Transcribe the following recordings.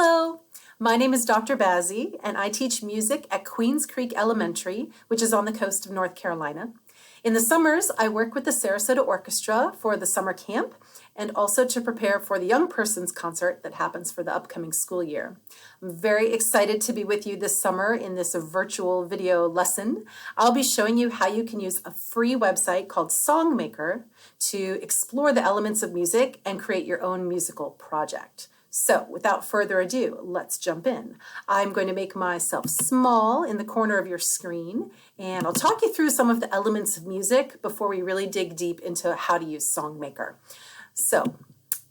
Hello, my name is Dr. Bazzy, and I teach music at Queens Creek Elementary, which is on the coast of North Carolina. In the summers, I work with the Sarasota Orchestra for the summer camp and also to prepare for the young person's concert that happens for the upcoming school year. I'm very excited to be with you this summer in this virtual video lesson. I'll be showing you how you can use a free website called Songmaker to explore the elements of music and create your own musical project. So without further ado, let's jump in. I'm going to make myself small in the corner of your screen, and I'll talk you through some of the elements of music before we really dig deep into how to use Songmaker. So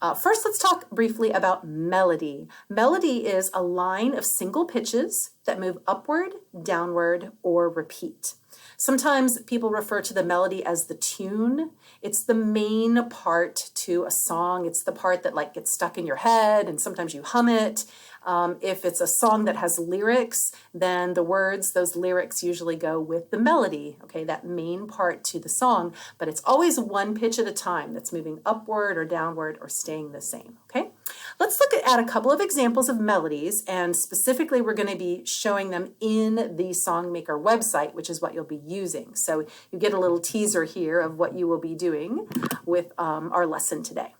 first, let's talk briefly about melody. Melody is a line of single pitches that move upward, downward, or repeat. Sometimes people refer to the melody as the tune. It's the main part to a song. It's the part that gets stuck in your head and sometimes you hum it. If it's a song that has lyrics, then the words, those lyrics usually go with the melody, okay, that main part to the song, but it's always one pitch at a time that's moving upward or downward or staying the same, okay? Let's look at a couple of examples of melodies, and specifically we're going to be showing them in the Songmaker website, which is what you'll be using. So you get a little teaser here of what you will be doing with our lesson today.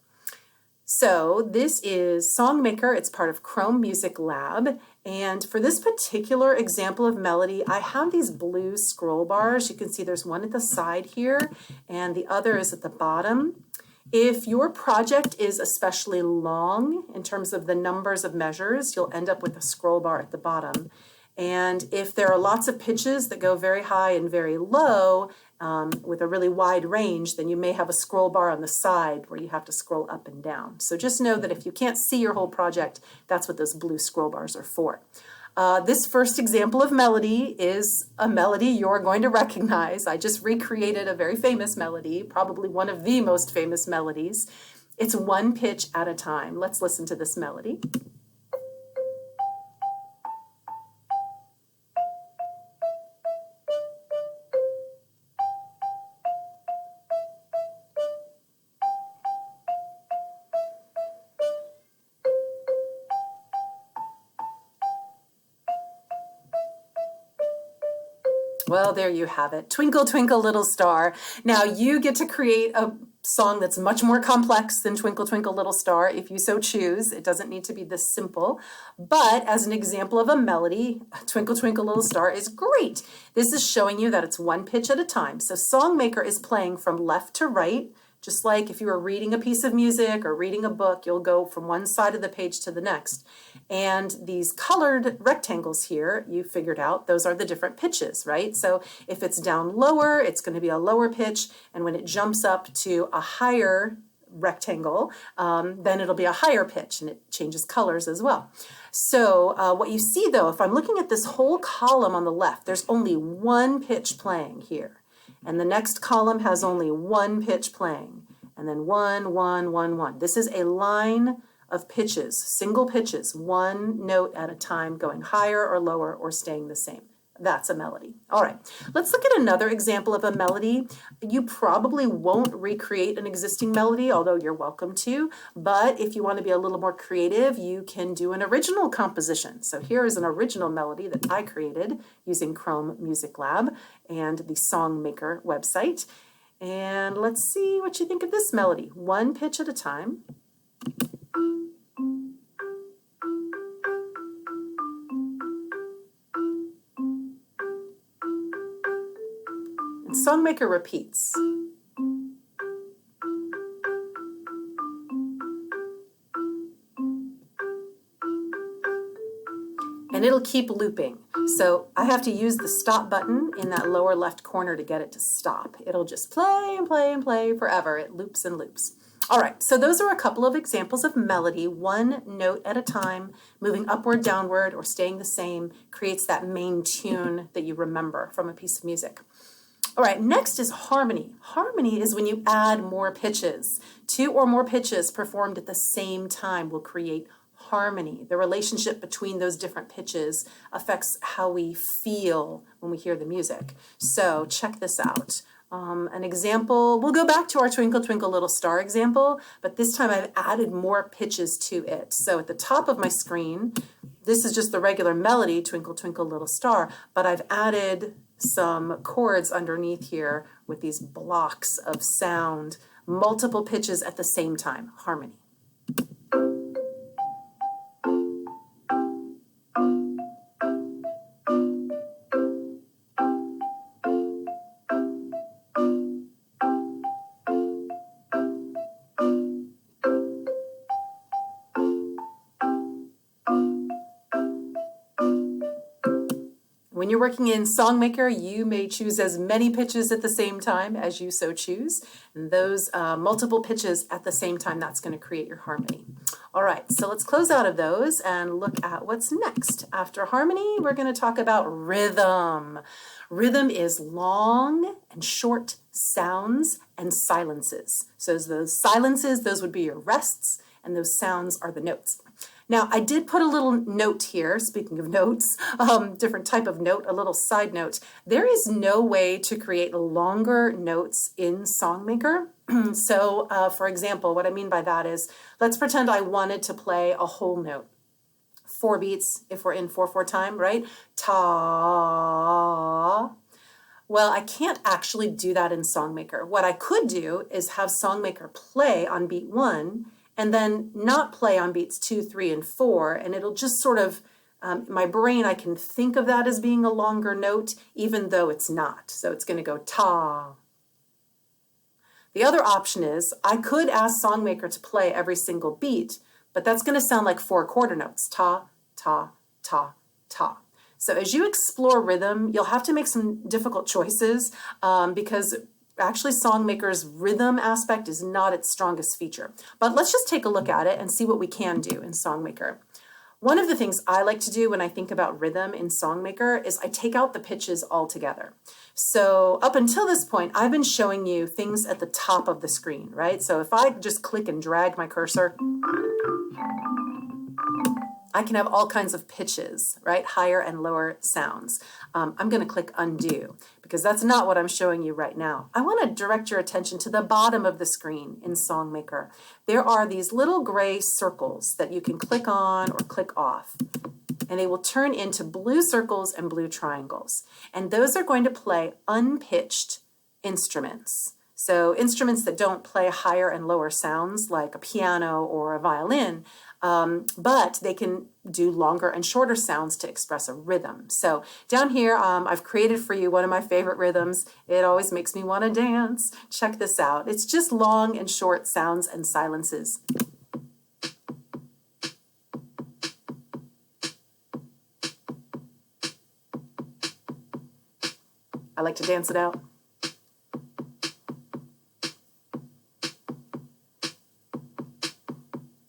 So this is Songmaker. It's part of Chrome Music Lab. And for this particular example of melody, I have these blue scroll bars. You can see there's one at the side here and the other is at the bottom. If your project is especially long in terms of the numbers of measures, you'll end up with a scroll bar at the bottom. And if there are lots of pitches that go very high and very low with a really wide range, then you may have a scroll bar on the side where you have to scroll up and down. So just know that if you can't see your whole project, that's what those blue scroll bars are for. This first example of melody is a melody you're going to recognize. I just recreated a very famous melody, probably one of the most famous melodies. It's one pitch at a time. Let's listen to this melody. Well, there you have it. Twinkle, Twinkle, Little Star. Now you get to create a song that's much more complex than Twinkle, Twinkle, Little Star if you so choose. It doesn't need to be this simple. But as an example of a melody, Twinkle, Twinkle, Little Star is great. This is showing you that it's one pitch at a time. So Songmaker is playing from left to right. Just like if you were reading a piece of music or reading a book, you'll go from one side of the page to the next. And these colored rectangles here, you figured out, those are the different pitches, right? So if it's down lower, it's going to be a lower pitch. And when it jumps up to a higher rectangle, then it'll be a higher pitch, and it changes colors as well. So what you see, though, if I'm looking at this whole column on the left, there's only one pitch playing here. And the next column has only one pitch playing, and then 1, 1, 1, 1. This is a line of pitches, single pitches, one note at a time, going higher or lower or staying the same. That's a melody. All right, let's look at another example of a melody. You probably won't recreate an existing melody, although you're welcome to, but if you want to be a little more creative, you can do an original composition. So here is an original melody that I created using Chrome Music Lab and the Songmaker website. And let's see what you think of this melody. One pitch at a time. Songmaker repeats. And it'll keep looping. So I have to use the stop button in that lower left corner to get it to stop. It'll just play and play and play forever. It loops and loops. All right, so those are a couple of examples of melody, one note at a time, moving upward, downward, or staying the same, creates that main tune that you remember from a piece of music. All right, next is harmony. Harmony is when you add more pitches. Two or more pitches performed at the same time will create harmony. The relationship between those different pitches affects how we feel when we hear the music. So check this out. An example, we'll go back to our Twinkle Twinkle Little Star example, but this time I've added more pitches to it. So at the top of my screen, this is just the regular melody, Twinkle Twinkle Little Star, but I've added some chords underneath here with these blocks of sound, multiple pitches at the same time, harmony. When you're working in Songmaker, you may choose as many pitches at the same time as you so choose. And those multiple pitches at the same time, that's going to create your harmony. All right, so let's close out of those and look at what's next. After harmony, we're going to talk about rhythm. Rhythm is long and short sounds and silences. So those silences, those would be your rests, and those sounds are the notes. Now, I did put a little note here, speaking of notes, different type of note, a little side note. There is no way to create longer notes in Songmaker. So, for example, what I mean by that is, let's pretend I wanted to play a whole note. 4 beats, if we're in 4/4 time, right? Ta. Well, I can't actually do that in Songmaker. What I could do is have Songmaker play on beat 1, and then not play on beats 2, 3, and 4, and it'll just sort of, my brain, I can think of that as being a longer note, even though it's not. So it's going to go ta. The other option is, I could ask Songmaker to play every single beat, but that's going to sound like 4 quarter notes, ta, ta, ta, ta. So as you explore rhythm, you'll have to make some difficult choices because actually, Songmaker's rhythm aspect is not its strongest feature. But let's just take a look at it and see what we can do in Songmaker. One of the things I like to do when I think about rhythm in Songmaker is I take out the pitches altogether. So up until this point, I've been showing you things at the top of the screen, right? So if I just click and drag my cursor, I can have all kinds of pitches, right? Higher and lower sounds. I'm going to click undo because that's not what I'm showing you right now. I want to direct your attention to the bottom of the screen in Songmaker. There are these little gray circles that you can click on or click off, and they will turn into blue circles and blue triangles. And those are going to play unpitched instruments. So instruments that don't play higher and lower sounds like a piano or a violin, but they can do longer and shorter sounds to express a rhythm. So down here, I've created for you one of my favorite rhythms. It always makes me want to dance. Check this out. It's just long and short sounds and silences. I like to dance it out.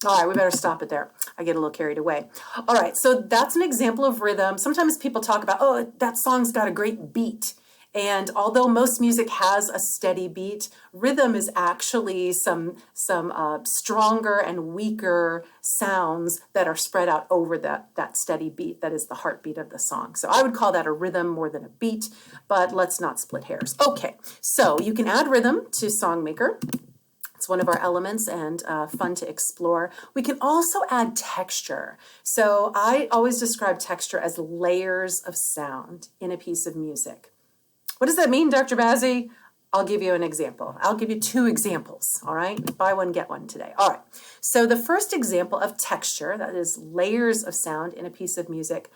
All right, we better stop it there. I get a little carried away. All right, so that's an example of rhythm. Sometimes people talk about, oh, that song's got a great beat. And although most music has a steady beat, rhythm is actually some stronger and weaker sounds that are spread out over that steady beat that is the heartbeat of the song. So I would call that a rhythm more than a beat, but let's not split hairs. Okay, so you can add rhythm to Songmaker. It's one of our elements and fun to explore. We can also add texture. So I always describe texture as layers of sound in a piece of music. What does that mean, Dr. Bazzy? I'll give you an example. I'll give you 2 examples, all right? Buy one, get one today. All right. So the first example of texture, that is layers of sound in a piece of music,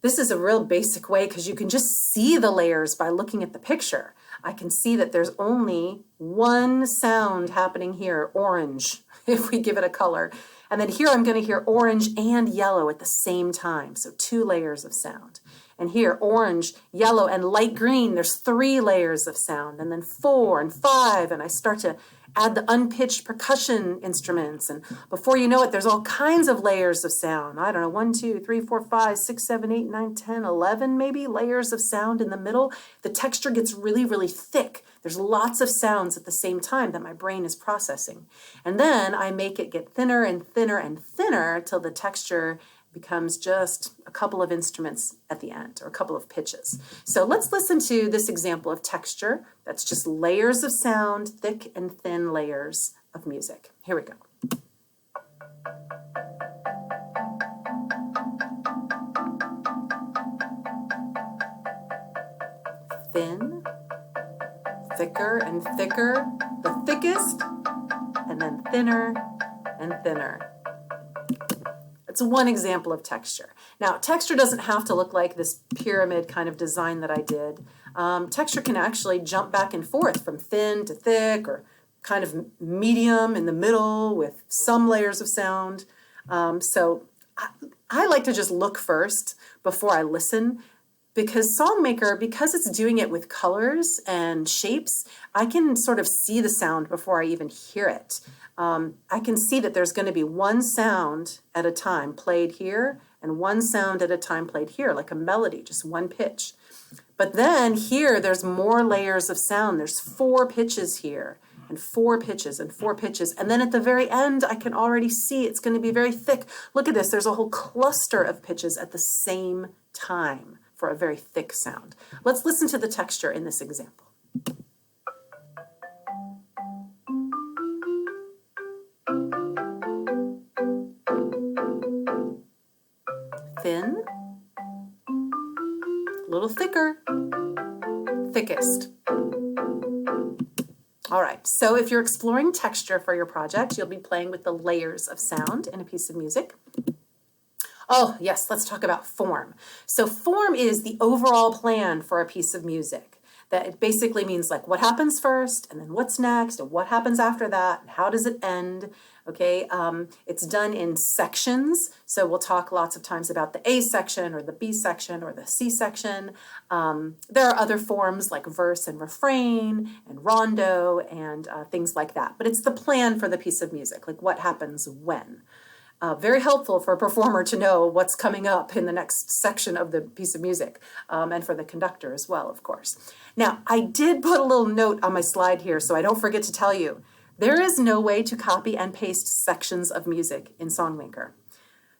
this is a real basic way because you can just see the layers by looking at the picture. I can see that there's only one sound happening here, orange, if we give it a color. And then here I'm going to hear orange and yellow at the same time, so 2 layers of sound. And here, orange, yellow, and light green, there's 3 layers of sound, and then 4 and 5, and I start to add the unpitched percussion instruments, and before you know it, there's all kinds of layers of sound. I don't know, 1, 2, 3, 4, 5, 6, 7, 8, 9, 10, 11 maybe layers of sound in the middle. The texture gets really, really thick. There's lots of sounds at the same time that my brain is processing. And then I make it get thinner and thinner and thinner till the texture becomes just a couple of instruments at the end, or a couple of pitches. So let's listen to this example of texture. That's just layers of sound, thick and thin layers of music. Here we go. Thin, thicker and thicker, the thickest, and then thinner and thinner. It's one example of texture. Now, texture doesn't have to look like this pyramid kind of design that I did. Texture can actually jump back and forth from thin to thick, or kind of medium in the middle with some layers of sound. So I like to just look first before I listen, because Songmaker, because it's doing it with colors and shapes, I can sort of see the sound before I even hear it. I can see that there's going to be one sound at a time played here and one sound at a time played here, like a melody, just one pitch. But then here, there's more layers of sound. There's 4 pitches here and 4 pitches and 4 pitches. And then at the very end, I can already see it's going to be very thick. Look at this. There's a whole cluster of pitches at the same time for a very thick sound. Let's listen to the texture in this example. Thin, a little thicker, thickest. All right, so if you're exploring texture for your project, you'll be playing with the layers of sound in a piece of music. Oh, yes, let's talk about form. So form is the overall plan for a piece of music. That it basically means like what happens first, and then what's next, and what happens after that, and how does it end, okay? It's done in sections, so we'll talk lots of times about the A section, or the B section, or the C section. There are other forms like verse and refrain, and rondo, and things like that. But it's the plan for the piece of music, like what happens when. Very helpful for a performer to know what's coming up in the next section of the piece of music, and for the conductor as well, of course. Now, I did put a little note on my slide here, so I don't forget to tell you, there is no way to copy and paste sections of music in Songmaker.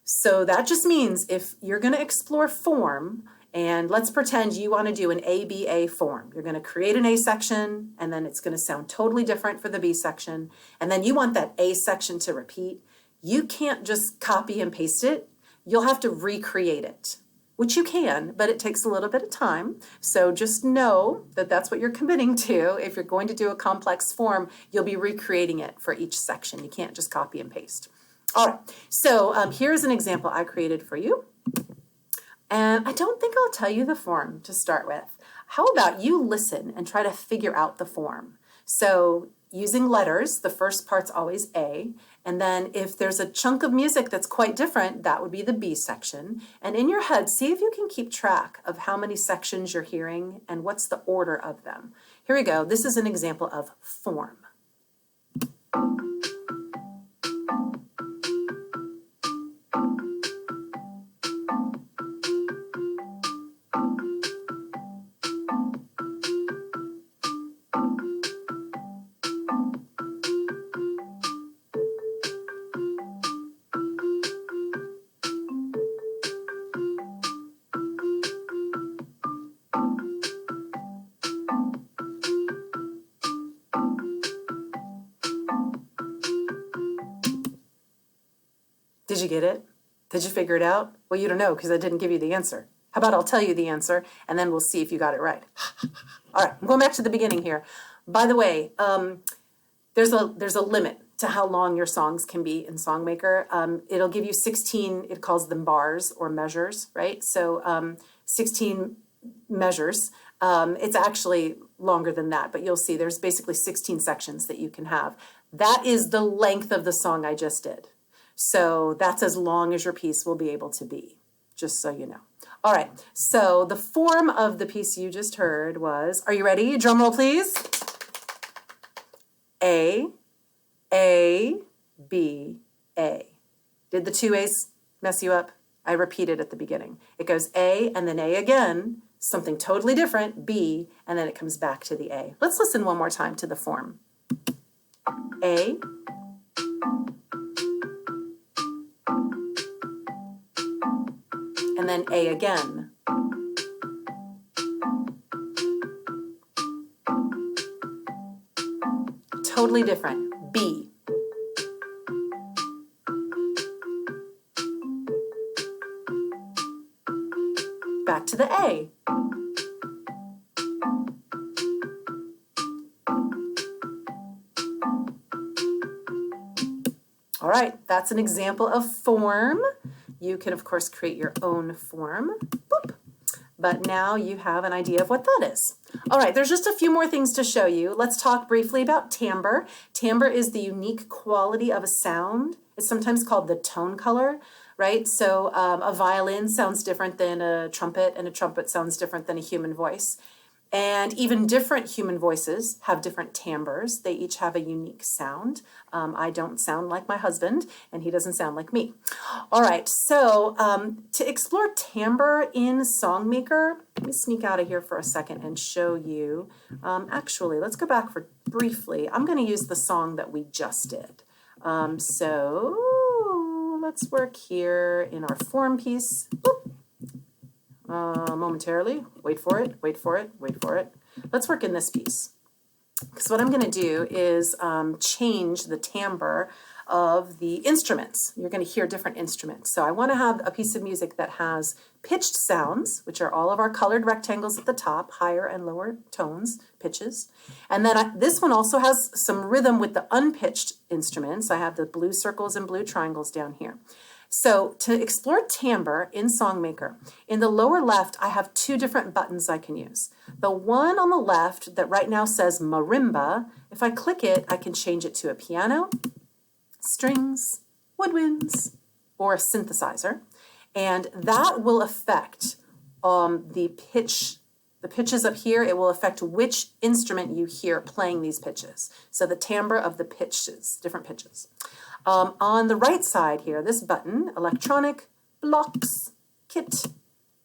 So that just means if you're going to explore form, and let's pretend you want to do an ABA form. You're going to create an A section, and then it's going to sound totally different for the B section, and then you want that A section to repeat. You can't just copy and paste it. You'll have to recreate it, which you can, but it takes a little bit of time. So just know that that's what you're committing to. If you're going to do a complex form, you'll be recreating it for each section. You can't just copy and paste. All right, so here's an example I created for you. And I don't think I'll tell you the form to start with. How about you listen and try to figure out the form? So using letters, the first part's always A, and then if there's a chunk of music that's quite different, that would be the B section. And in your head, see if you can keep track of how many sections you're hearing and what's the order of them. Here we go. This is an example of form. Did you get it? Did you figure it out? Well, you don't know because I didn't give you the answer. How about I'll tell you the answer, and then we'll see if you got it right. All right, I'm going back to the beginning here. By the way, there's a limit to how long your songs can be in Songmaker. It'll give you 16, it calls them bars or measures, right? So 16 measures. It's actually longer than that, but you'll see there's basically 16 sections that you can have. That is the length of the song I just did. So that's as long as your piece will be able to be, just so you know. All right, so the form of the piece you just heard was, are you ready? Drum roll, please. A, B, A. Did the 2 A's mess you up? I repeated at the beginning. It goes A and then A again, something totally different, B, and then it comes back to the A. Let's listen one more time to the form. A, and then A again. Totally different. B. Back to the A. All right, that's an example of form. You can, of course, create your own form. Boop. But now you have an idea of what that is. All right, there's just a few more things to show you. Let's talk briefly about timbre. Timbre is the unique quality of a sound. It's sometimes called the tone color, right? So a violin sounds different than a trumpet, and a trumpet sounds different than a human voice. And even different human voices have different timbres. They each have a unique sound. I don't sound like my husband, and he doesn't sound like me. All right, so to explore timbre in Songmaker, let me sneak out of here for a second and show you. Actually, let's go back for briefly. I'm going to use the song that we just did. So let's work here in our form piece. Boop. Momentarily. Wait for it, wait for it, wait for it. Let's work in this piece. Because what I'm going to do is change the timbre of the instruments. You're going to hear different instruments. So I want to have a piece of music that has pitched sounds, which are all of our colored rectangles at the top, higher and lower tones, pitches. And then this one also has some rhythm with the unpitched instruments. I have the blue circles and blue triangles down here. So to explore timbre in Songmaker, in the lower left, I have two different buttons I can use. The one on the left that right now says marimba, if I click it, I can change it to a piano, strings, woodwinds, or a synthesizer. And that will affect the pitches up here. It will affect which instrument you hear playing these pitches. So the timbre of the pitches, different pitches. On the right side here, this button, electronic, blocks, kit,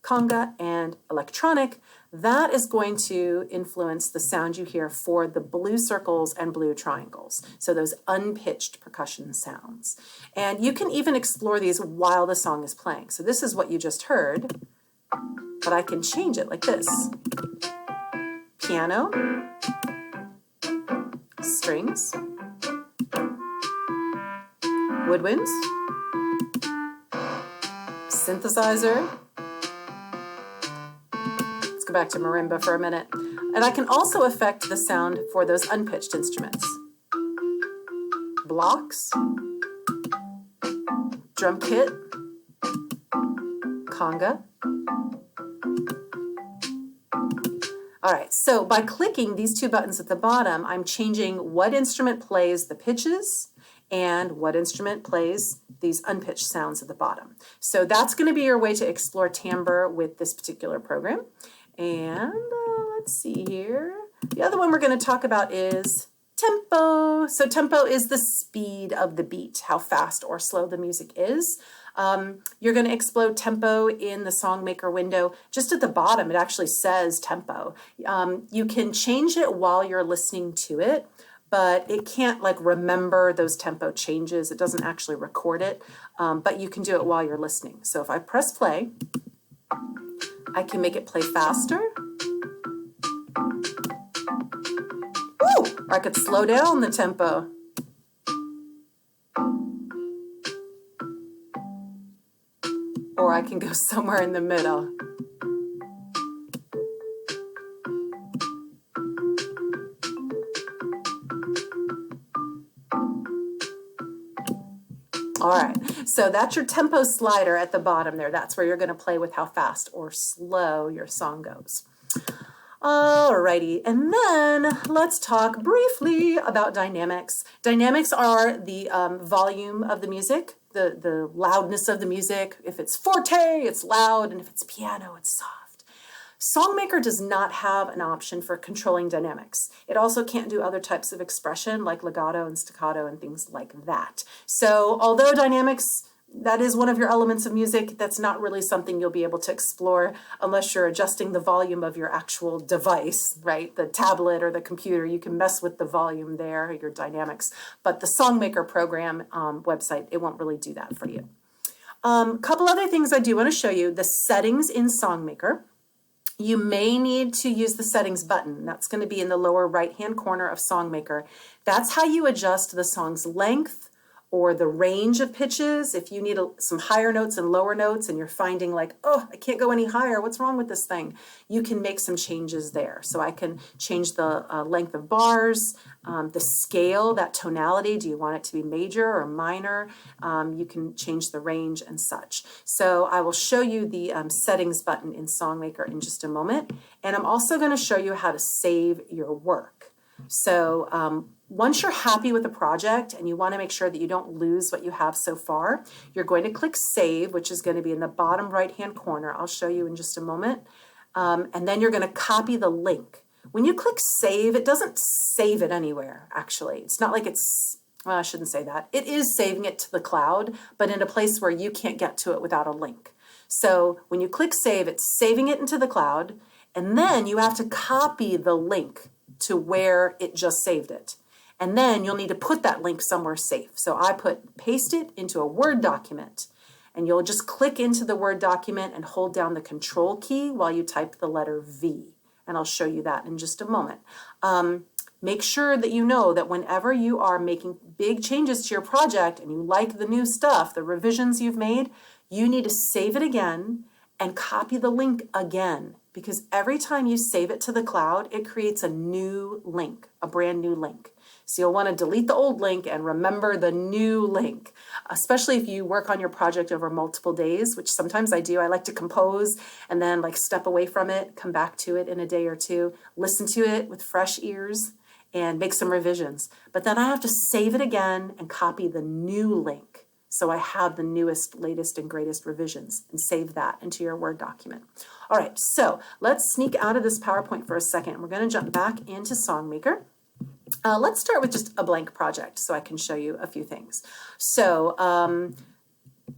conga, and electronic, that is going to influence the sound you hear for the blue circles and blue triangles. So those unpitched percussion sounds. And you can even explore these while the song is playing. So this is what you just heard, but I can change it like this. Piano, strings, woodwinds, synthesizer. Let's go back to marimba for a minute. And I can also affect the sound for those unpitched instruments. Blocks, drum kit, conga. All right, so by clicking these two buttons at the bottom, I'm changing what instrument plays the pitches and what instrument plays these unpitched sounds at the bottom. So that's going to be your way to explore timbre with this particular program. And let's see here. The other one we're going to talk about is tempo. So tempo is the speed of the beat, how fast or slow the music is. You're going to explode tempo in the Songmaker window. Just at the bottom, it actually says tempo. You can change it while you're listening to it, but it can't like remember those tempo changes. It doesn't actually record it, but you can do it while you're listening. So if I press play, I can make it play faster. Woo! Or I could slow down the tempo. Or I can go somewhere in the middle. All right, so that's your tempo slider at the bottom there. That's where you're going to play with how fast or slow your song goes. Alrighty, and then let's talk briefly about dynamics. Dynamics are the volume of the music, the loudness of the music. If it's forte, it's loud, and if it's piano, it's soft. Songmaker does not have an option for controlling dynamics. It also can't do other types of expression like legato and staccato and things like that. So although dynamics, that is one of your elements of music, that's not really something you'll be able to explore unless you're adjusting the volume of your actual device, right? The tablet or the computer, you can mess with the volume there, your dynamics. But the Songmaker program website, it won't really do that for you. Couple other things I do want to show you. The settings in SongMaker. You may need to use the settings button. That's going to be in the lower right-hand corner of SongMaker. That's how you adjust the song's length or the range of pitches. If you need some higher notes and lower notes and you're finding like, oh, I can't go any higher, what's wrong with this thing? You can make some changes there. So I can change the length of bars, the scale, that tonality. Do you want it to be major or minor? You can change the range and such. So I will show you the settings button in SongMaker in just a moment. And I'm also going to show you how to save your work. So once you're happy with the project and you want to make sure that you don't lose what you have so far, you're going to click Save, which is going to be in the bottom right-hand corner. I'll show you in just a moment. And then you're going to copy the link. When you click Save, it doesn't save it anywhere, actually. It's not like it's, well, I shouldn't say that. It is saving it to the cloud, but in a place where you can't get to it without a link. So when you click Save, it's saving it into the cloud, and then you have to copy the link to where it just saved it. And then you'll need to put that link somewhere safe. So I paste it into a Word document, and you'll just click into the Word document and hold down the Control key while you type the letter V. And I'll show you that in just a moment. Make sure that you know that whenever you are making big changes to your project and you like the new stuff, the revisions you've made, you need to save it again and copy the link again. Because every time you save it to the cloud, it creates a new link, a brand new link. So you'll want to delete the old link and remember the new link, especially if you work on your project over multiple days, which sometimes I do. I like to compose and then like step away from it, come back to it in a day or two, listen to it with fresh ears and make some revisions. But then I have to save it again and copy the new link. So I have the newest, latest, and greatest revisions and save that into your Word document. All right, so let's sneak out of this PowerPoint for a second. We're going to jump back into SongMaker. Let's start with just a blank project so I can show you a few things. So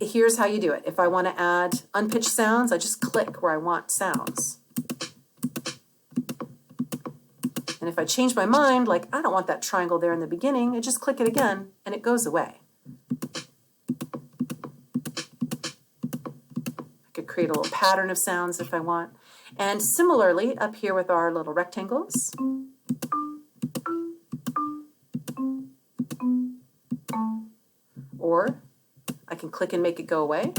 here's how you do it. If I want to add unpitched sounds, I just click where I want sounds. And if I change my mind, like I don't want that triangle there in the beginning, I just click it again and it goes away. I could create a little pattern of sounds if I want. And similarly, up here with our little rectangles, or I can click and make it go away,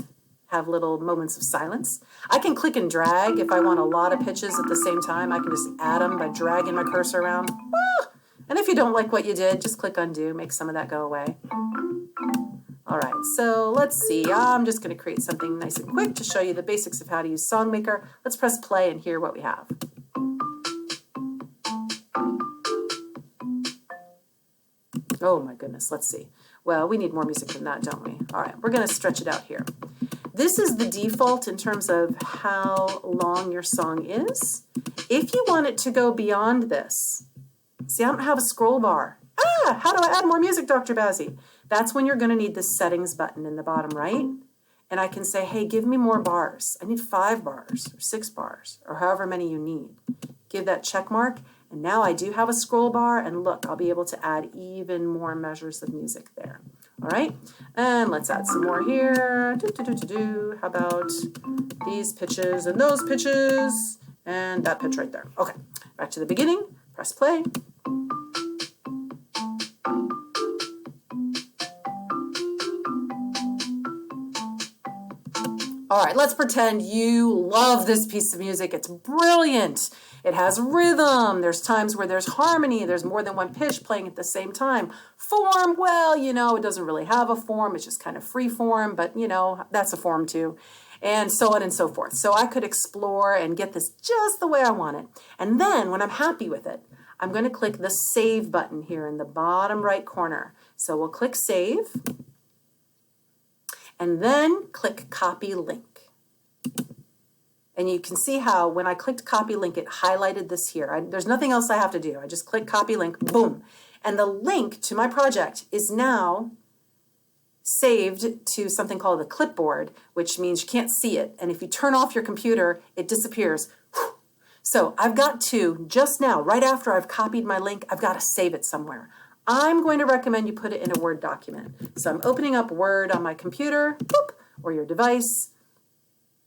have little moments of silence. I can click and drag if I want a lot of pitches at the same time. I can just add them by dragging my cursor around. And if you don't like what you did, just click undo, make some of that go away. All right, so let's see. I'm just going to create something nice and quick to show you the basics of how to use SongMaker. Let's press play and hear what we have. Oh my goodness, let's see. Well, we need more music than that, don't we? All right, we're going to stretch it out here. This is the default in terms of how long your song is. If you want it to go beyond this, see, I don't have a scroll bar. How do I add more music, Dr. Bazzy? That's when you're going to need the settings button in the bottom right. And I can say, hey, give me more bars. I need 5 bars or 6 bars or however many you need. Give that check mark. And now I do have a scroll bar, and look, I'll be able to add even more measures of music there. All right, and let's add some more here. How about these pitches and those pitches and that pitch right there? Okay, back to the beginning, press play. All right, let's pretend you love this piece of music. It's brilliant. It has rhythm. There's times where there's harmony. There's more than one pitch playing at the same time. Form, well, you know, it doesn't really have a form. It's just kind of free form, but, you know, that's a form too. And so on and so forth. So I could explore and get this just the way I want it. And then when I'm happy with it, I'm going to click the Save button here in the bottom right corner. So we'll click Save. And then click Copy Link. And you can see how when I clicked Copy Link, it highlighted this here. There's nothing else I have to do. I just click Copy Link, boom. And the link to my project is now saved to something called the clipboard, which means you can't see it. And if you turn off your computer, it disappears. So I've got to, just now, right after I've copied my link, I've got to save it somewhere. I'm going to recommend you put it in a Word document. So I'm opening up Word on my computer. Boop. or your device.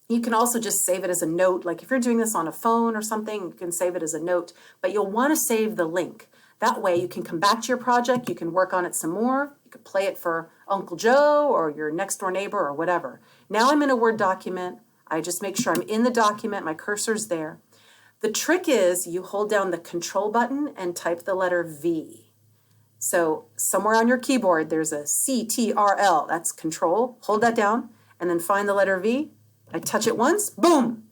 You can also just save it as a note. Like if you're doing this on a phone or something, you can save it as a note, but you'll want to save the link. That way you can come back to your project, you can work on it some more, you can play it for Uncle Joe or your next door neighbor or whatever. Now I'm in a Word document. I just make sure I'm in the document, my cursor's there. The trick is you hold down the Control button and type the letter V. So somewhere on your keyboard, there's a CTRL, that's Control. Hold that down and then find the letter V. I touch it once, boom,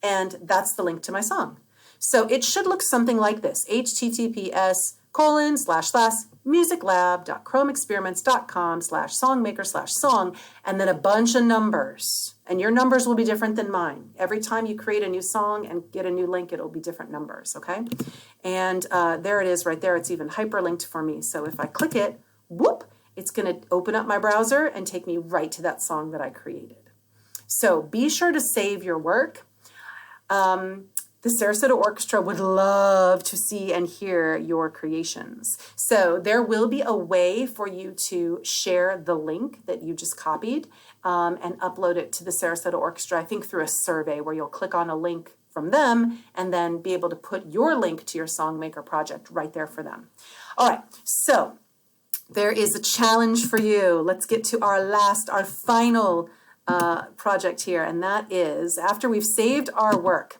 and that's the link to my song. So it should look something like this, https://musiclab.chromeexperiments.com/songmaker/song, and then a bunch of numbers. And your numbers will be different than mine. Every time you create a new song and get a new link, it'll be different numbers, okay? And there it is right there. It's even hyperlinked for me. So if I click it, whoop, it's going to open up my browser and take me right to that song that I created. So be sure to save your work. The Sarasota Orchestra would love to see and hear your creations. So there will be a way for you to share the link that you just copied and upload it to the Sarasota Orchestra, I think through a survey where you'll click on a link from them and then be able to put your link to your Songmaker project right there for them. All right, so there is a challenge for you. Let's get to our final project here, and that is after we've saved our work,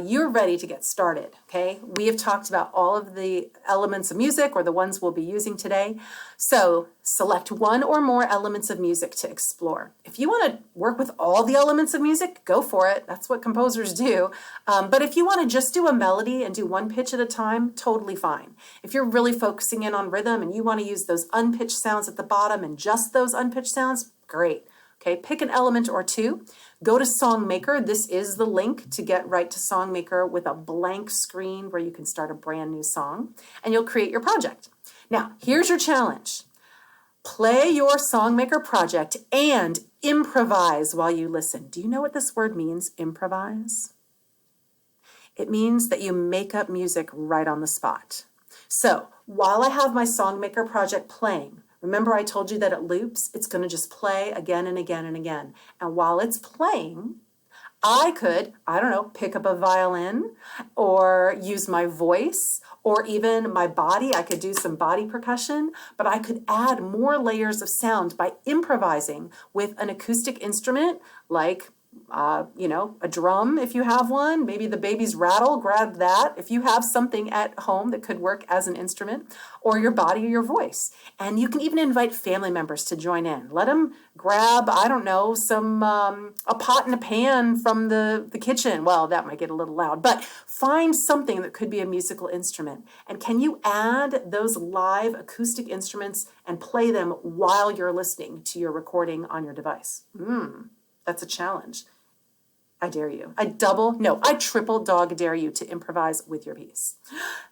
you're ready to get started, okay? We have talked about all of the elements of music or the ones we'll be using today. So select one or more elements of music to explore. If you want to work with all the elements of music, go for it. That's what composers do. But if you want to just do a melody and do one pitch at a time, totally fine. If you're really focusing in on rhythm and you want to use those unpitched sounds at the bottom and just those unpitched sounds, great. Okay, pick an element or two. Go to Songmaker. This is the link to get right to Songmaker with a blank screen where you can start a brand new song, and you'll create your project. Now, here's your challenge. Play your Songmaker project and improvise while you listen. Do you know what this word means, improvise? It means that you make up music right on the spot. So, while I have my Songmaker project playing, remember I told you that it loops? It's going to just play again and again and again. And while it's playing, I could, I don't know, pick up a violin or use my voice or even my body. I could do some body percussion, but I could add more layers of sound by improvising with an acoustic instrument like a drum if you have one, maybe the baby's rattle, grab that. If you have something at home that could work as an instrument, or your body or your voice. And you can even invite family members to join in. Let them grab, I don't know, a pot and a pan from the kitchen. Well, that might get a little loud, but find something that could be a musical instrument. And can you add those live acoustic instruments and play them while you're listening to your recording on your device? That's a challenge. I dare you. I triple dog dare you to improvise with your piece.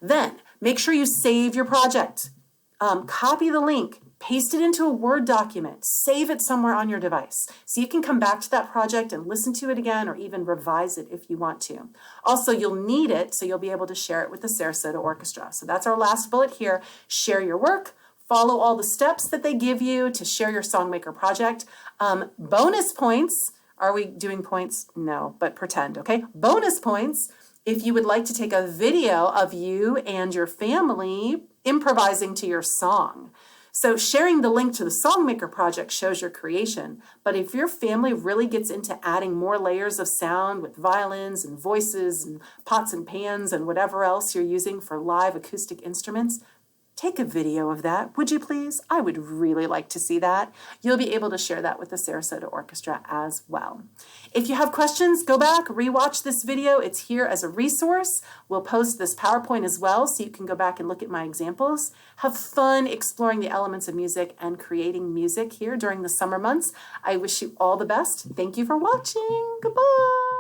Then make sure you save your project. Copy the link, paste it into a Word document, save it somewhere on your device so you can come back to that project and listen to it again or even revise it if you want to. Also, you'll need it so you'll be able to share it with the Sarasota Orchestra. So that's our last bullet here. Share your work. Follow all the steps that they give you to share your Songmaker project. Bonus points. Are we doing points? No, but pretend, okay? Bonus points if you would like to take a video of you and your family improvising to your song. So sharing the link to the Songmaker project shows your creation, but if your family really gets into adding more layers of sound with violins and voices and pots and pans and whatever else you're using for live acoustic instruments, take a video of that, would you please? I would really like to see that. You'll be able to share that with the Sarasota Orchestra as well. If you have questions, go back, rewatch this video. It's here as a resource. We'll post this PowerPoint as well so you can go back and look at my examples. Have fun exploring the elements of music and creating music here during the summer months. I wish you all the best. Thank you for watching. Goodbye.